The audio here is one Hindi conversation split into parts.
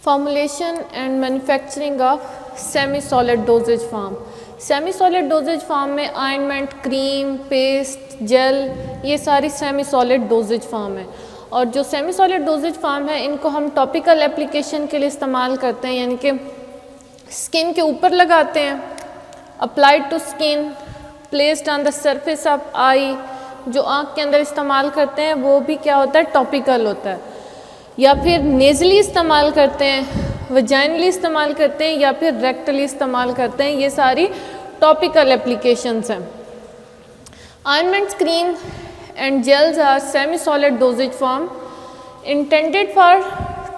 Formulation and manufacturing of semi-solid dosage form. Semi-solid doses form में ऑइंटमेंट, क्रीम, पेस्ट, जेल, ये सारी सेमी-सॉलिड डोजेज फॉर्म है। और जो सेमी-सॉलिड डोजेज फॉर्म है इनको हम टॉपिकल एप्लीकेशन के लिए इस्तेमाल करते हैं, यानी कि स्किन के ऊपर लगाते हैं, applied to skin, placed on the surface of eye. जो आँख के अंदर इस्तेमाल करते हैं वो भी क्या होता है, टॉपिकल होता है। या फिर नेज़ली इस्तेमाल करते हैं, वजाइनली इस्तेमाल करते हैं, या फिर रेक्टली इस्तेमाल करते हैं। ये सारी टॉपिकल एप्लीकेशंस हैं। Ointments, cream and gels are semi solid dosage form intended for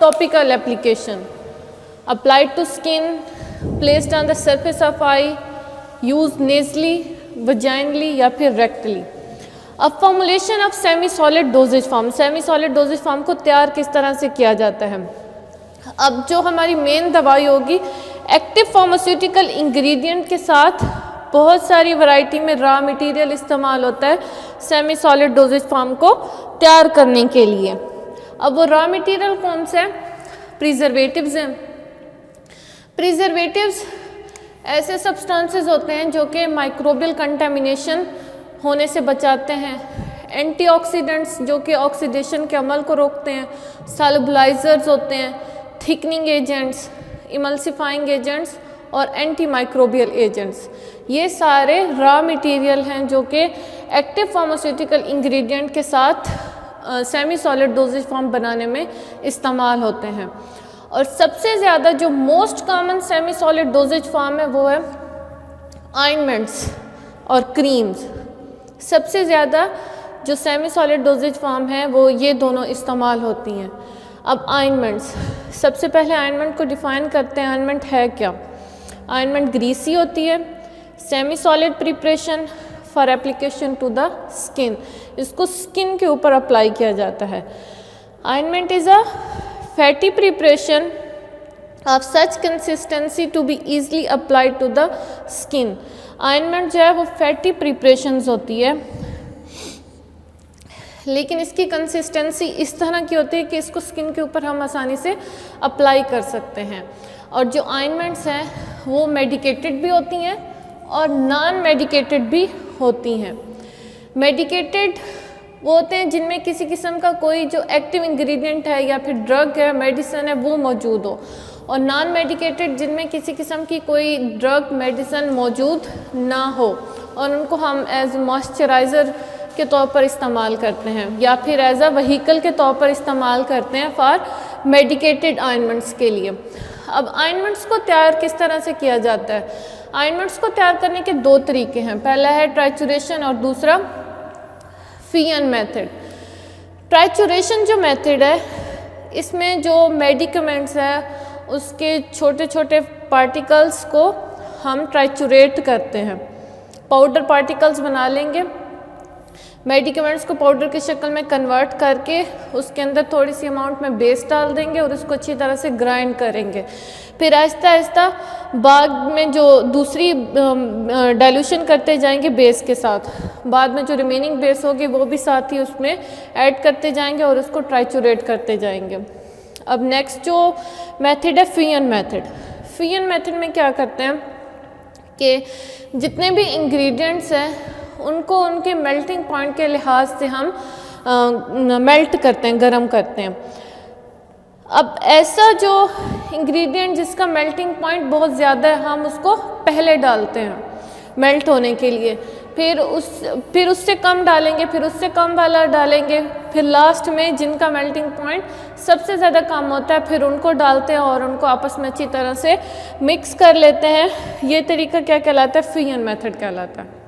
topical application, applied to skin, placed on the surface of eye, use nasally, vaginally या फिर रेक्टली। अब formulation of semi solid dosage form, semi solid dosage form को तैयार किस तरह से किया जाता है। अब जो हमारी मेन दवाई होगी, एक्टिव फार्मास्यूटिकल इंग्रेडिएंट के साथ बहुत सारी वैरायटी में रॉ मटेरियल इस्तेमाल होता है सेमी सॉलिड डोजेज फॉर्म को तैयार करने के लिए। अब वो रॉ मटेरियल कौन से हैं? प्रिजर्वेटिव्स हैं। प्रिजर्वेटिव्स ऐसे सब्सटेंसेस होते हैं जो कि माइक्रोबियल कंटेमिनेशन होने से बचाते हैं, एंटीऑक्सीडेंट्स जो कि ऑक्सीडेशन के अमल को रोकते हैं, सॉल्युबलाइजर्स होते हैं, थिकनिंग एजेंट्स, इमल्सिफाइंग एजेंट्स और एंटी माइक्रोबियल एजेंट्स। ये सारे रॉ मटेरियल हैं जो कि एक्टिव फार्मास्यूटिकल इंग्रेडिएंट के साथ सेमी सॉलिड डोजेज फॉर्म बनाने में इस्तेमाल होते हैं। और सबसे ज़्यादा जो most common semi solid dosage form है वो है ऑइंटमेंट्स और क्रीम्स। सबसे ज़्यादा जो सेमी सॉलिड डोजेज फॉर्म है वो ये दोनों इस्तेमाल होती हैं। अब ऑइंटमेंट्स, सबसे पहले ऑइंटमेंट को डिफ़ाइन करते हैं। ऑइंटमेंट है क्या? ऑइंटमेंट ग्रीसी होती है, semi solid preparation for application to the skin, इसको स्किन के ऊपर अप्लाई किया जाता है। Ointment is a fatty preparation of such consistency to be easily applied to the skin. Ointment जो है वो फैटी प्रिपरेशंस होती है, लेकिन इसकी कंसिस्टेंसी इस तरह की होती है कि इसको स्किन के ऊपर हम आसानी से अप्लाई कर सकते हैं। और जो ऑइंटमेंट्स हैं वो मेडिकेटेड भी होती हैं और नॉन मेडिकेटेड भी होती हैं। मेडिकेटेड वो होते हैं जिनमें किसी किस्म का कोई जो एक्टिव इंग्रेडिएंट है या फिर ड्रग है, मेडिसिन है, वो मौजूद हो। और नॉन मेडिकेटेड जिनमें किसी किस्म की कोई ड्रग, मेडिसिन मौजूद ना हो, और उनको हम एज मॉइस्चराइज़र के तौर पर इस्तेमाल करते हैं या फिर एज अ व्हीकल के तौर पर इस्तेमाल करते हैं फॉर मेडिकेटेड ऑइंटमेंट्स के लिए। अब ऑइंटमेंट्स को तैयार किस तरह से किया जाता है? ऑइंटमेंट्स को तैयार करने के दो तरीके हैं, पहला है ट्राइचुरेशन और दूसरा फीयन मेथड। ट्राइचुरेशन जो मेथड है, इसमें जो मेडिकमेंट्स है उसके छोटे छोटे पार्टिकल्स को हम ट्राइचुरेट करते हैं, पाउडर पार्टिकल्स बना लेंगे। मेडिकमेंट्स को पाउडर की शक्ल में कन्वर्ट करके उसके अंदर थोड़ी सी अमाउंट में बेस डाल देंगे और उसको अच्छी तरह से ग्राइंड करेंगे। फिर आहिस्ता आहिस्ता बाद में जो दूसरी डाइल्यूशन करते जाएंगे बेस के साथ, बाद में जो रिमेनिंग बेस होगी वो भी साथ ही उसमें ऐड करते जाएंगे और उसको ट्राइचुरेट करते जाएंगे। अब नेक्स्ट जो मेथड है फीयन मेथड। फीयन मेथड में क्या करते हैं कि जितने भी इंग्रेडिएंट्स हैं उनको उनके मेल्टिंग पॉइंट के लिहाज से हम मेल्ट करते हैं, गर्म करते हैं। अब ऐसा जो इंग्रेडिएंट जिसका मेल्टिंग पॉइंट बहुत ज़्यादा है, हम उसको पहले डालते हैं मेल्ट होने के लिए, फिर उससे कम डालेंगे, फिर उससे कम वाला डालेंगे, फिर लास्ट में जिनका मेल्टिंग पॉइंट सबसे ज़्यादा कम होता है फिर उनको डालते हैं और उनको आपस में अच्छी तरह से मिक्स कर लेते हैं। ये तरीका क्या कहलाता है? फीयन मेथड कहलाता है।